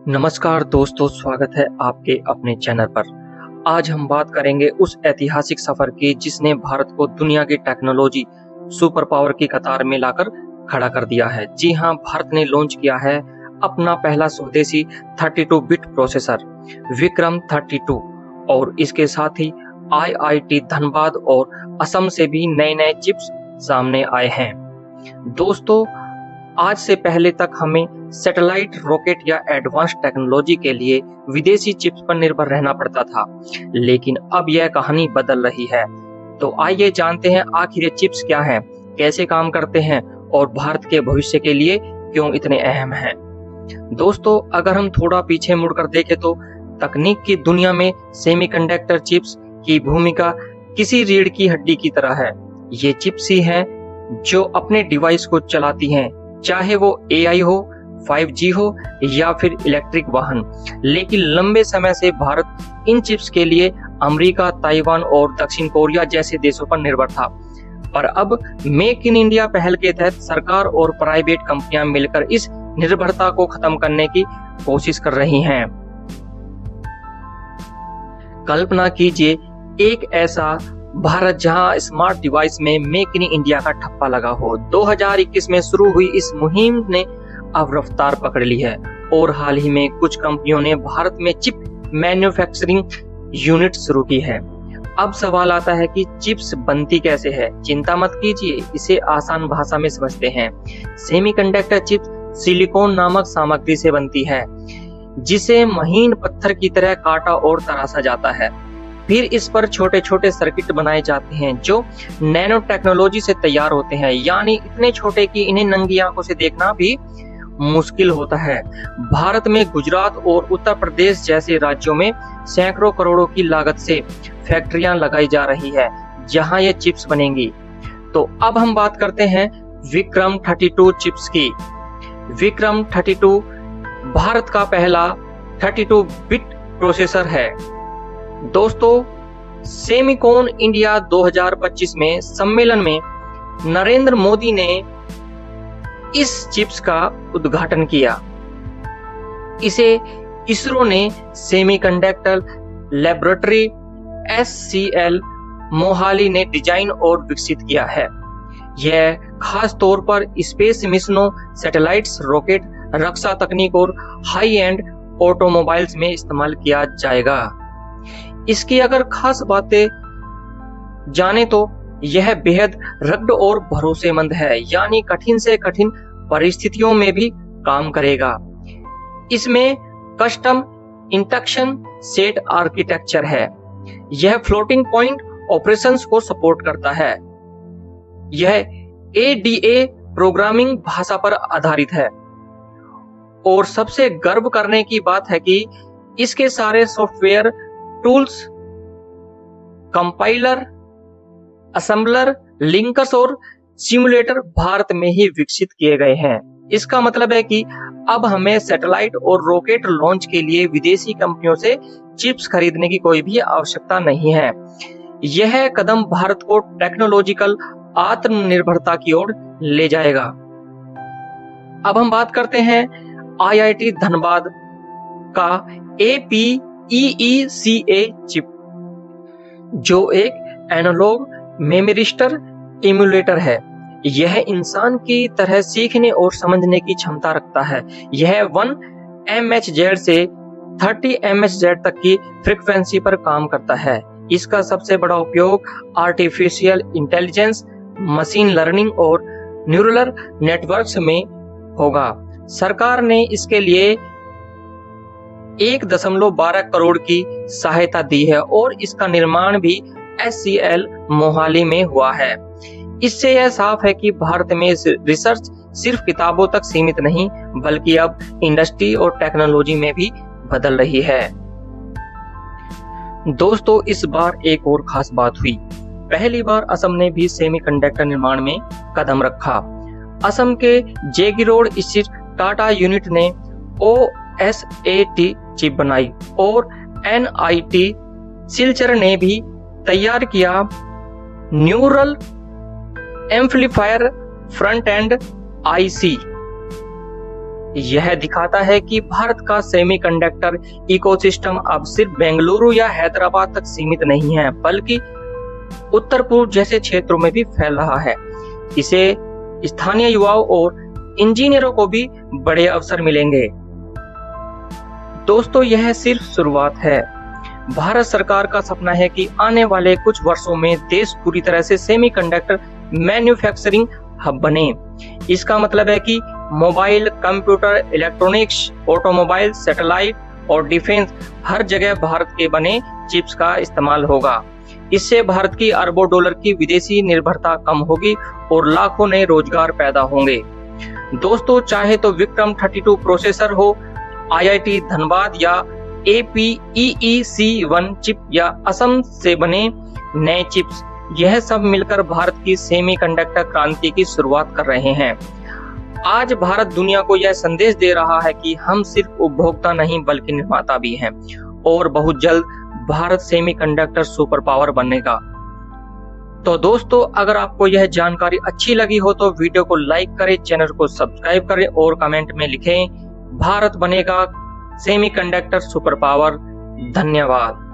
नमस्कार दोस्तों, स्वागत है आपके अपने चैनल पर। आज हम बात करेंगे उस ऐतिहासिक सफर की जिसने भारत को दुनिया की टेक्नोलॉजी सुपर पावर की कतार में लाकर खड़ा कर दिया है। जी हां, भारत ने लॉन्च किया है अपना पहला स्वदेशी 32 बिट प्रोसेसर विक्रम 32 और इसके साथ ही आईआईटी धनबाद और असम से भी नए नए चिप्स सामने आए हैं। दोस्तों, आज से पहले तक हमें सैटेलाइट, रॉकेट या एडवांस टेक्नोलॉजी के लिए विदेशी चिप्स पर निर्भर रहना पड़ता था, लेकिन अब यह कहानी बदल रही है। तो आइए जानते हैं आखिर ये चिप्स क्या हैं, कैसे काम करते हैं और भारत के भविष्य के लिए क्यों इतने अहम हैं। दोस्तों, अगर हम थोड़ा पीछे मुड़कर देखें तो तकनीक की दुनिया में सेमीकंडक्टर चिप्स की भूमिका किसी रीढ़ की हड्डी की तरह है। ये चिप्स ही हैं जो अपने डिवाइस को चलाती हैं, चाहे वो एआई हो, 5G हो या फिर इलेक्ट्रिक वाहन। लेकिन लंबे समय से भारत इन चिप्स के लिए अमेरिका, ताइवान और दक्षिण कोरिया जैसे देशों पर निर्भर था। पर अब मेक इन इंडिया पहल के तहत सरकार और प्राइवेट कंपनियां मिलकर इस निर्भरता को खत्म करने की कोशिश कर रही हैं। कल्पना कीजिए एक ऐसा भारत जहां स्मार्ट डिवाइस में मेक इन इंडिया का ठप्पा लगा हो। 2021 में शुरू हुई इस मुहिम ने अब रफ्तार पकड़ ली है और हाल ही में कुछ कंपनियों ने भारत में चिप मैन्युफैक्चरिंग यूनिट शुरू की है। अब सवाल आता है कि चिप्स बनती कैसे है। चिंता मत कीजिए, इसे आसान भाषा में समझते हैं। सेमीकंडक्टर चिप्स सिलिकॉन नामक सामग्री से बनती है, जिसे महीन पत्थर की तरह काटा और तराशा जाता है। फिर इस पर छोटे छोटे सर्किट बनाए जाते हैं जो नैनो टेक्नोलॉजी से तैयार होते हैं, यानी इतने छोटे कि इन्हें नंगी आंखों से देखना भी मुश्किल होता है। भारत में गुजरात और उत्तर प्रदेश जैसे राज्यों में सैकड़ों करोड़ों की लागत से फैक्ट्रियां लगाई जा रही है जहां ये चिप्स बनेंगी। तो अब हम बात करते हैं विक्रम 32 चिप्स की। विक्रम 32 भारत का पहला 32 बिट प्रोसेसर है। दोस्तों, सेमिकॉन इंडिया 2025 में सम्मेलन में नरेंद्र मोदी ने इस चिप्स का उद्घाटन किया। इसे इसरो ने सेमीकंडक्टर लैबोरेटरी SCL मोहाली ने डिजाइन और विकसित किया है। यह खास तौर पर स्पेस मिशनों, सैटेलाइट्स, रॉकेट, रक्षा तकनीक और हाई एंड ऑटोमोबाइल्स में इस्तेमाल किया जाएगा। इसकी अगर खास बातें जाने तो यह बेहद रग्ड और भरोसेमंद है, यानी कठिन से कठिन परिस्थितियों में भी काम करेगा। इसमें कस्टम इंस्ट्रक्शन सेट आर्किटेक्चर है। यह फ्लोटिंग पॉइंट ऑपरेशंस को सपोर्ट करता है। यह ADA प्रोग्रामिंग भाषा पर आधारित है और सबसे गर्व करने की बात है कि इसके सारे software tools, compiler, assembler, linkers और सिमुलेटर भारत में ही विकसित किए गए हैं। इसका मतलब है कि अब हमें सैटेलाइट और रॉकेट लॉन्च के लिए विदेशी कंपनियों से चिप्स खरीदने की कोई भी आवश्यकता नहीं है। यह कदम भारत को टेक्नोलॉजिकल आत्मनिर्भरता की ओर ले जाएगा। अब हम बात करते हैं IIT धनबाद का APEECA चिप, जो एक एनालॉग मेमोरिस्टर इम्यूलेटर है। यह इंसान की तरह सीखने और समझने की क्षमता रखता है। यह 1 MHz से 30 MHz तक की फ्रीक्वेंसी पर काम करता है। इसका सबसे बड़ा उपयोग आर्टिफिशियल इंटेलिजेंस, मशीन लर्निंग और न्यूरल नेटवर्क्स में होगा। सरकार ने इसके लिए 1.12 करोड़ की सहायता दी है और इसका निर्माण भी SCL मोहाली में हुआ है। इससे यह साफ है कि भारत में रिसर्च सिर्फ किताबों तक सीमित नहीं, बल्कि अब इंडस्ट्री और टेक्नोलॉजी में भी बदल रही है। दोस्तों, इस बार एक और खास बात हुई। पहली बार असम ने भी सेमीकंडक्टर निर्माण में कदम रखा। असम के जेगिरोड स्थित टाटा यूनिट ने OSAT चिप बनाई और NIT सिलचर ने भी तैयार किया neural amplifier front end IC। यह दिखाता है कि भारत का सेमीकंडक्टर इकोसिस्टम अब सिर्फ बेंगलुरु या हैदराबाद तक सीमित नहीं है, बल्कि उत्तर पूर्व जैसे क्षेत्रों में भी फैल रहा है। इसे स्थानीय युवाओं और इंजीनियरों को भी बड़े अवसर मिलेंगे। दोस्तों, यह सिर्फ शुरुआत है। भारत सरकार का सपना है कि आने वाले कुछ वर्षों में देश पूरी तरह से सेमीकंडक्टर मैन्युफैक्चरिंग हब बने। इसका मतलब है कि mobile, computer, electronics, automobile, satellite और डिफेंस हर जगह भारत के बने चिप्स का इस्तेमाल होगा। इससे भारत की अरबों डॉलर की विदेशी निर्भरता कम होगी और लाखों नए रोजगार पैदा होंगे। दोस्तों, चाहे तो विक्रम 32 प्रोसेसर हो, IIT धनबाद या APEEC1 चिप या असम से बने नए चिप्स, यह सब मिलकर भारत की सेमीकंडक्टर क्रांति की शुरुआत कर रहे हैं। आज भारत दुनिया को यह संदेश दे रहा है कि हम सिर्फ उपभोक्ता नहीं बल्कि निर्माता भी हैं और बहुत जल्द भारत सेमीकंडक्टर सुपर पावर बनेगा। तो दोस्तों, अगर आपको यह जानकारी अच्छी लगी हो तो वीडियो को लाइक करें, चैनल को सब्सक्राइब करें और कमेंट में लिखें, भारत बनेगा सेमीकंडक्टर सुपर पावर। धन्यवाद।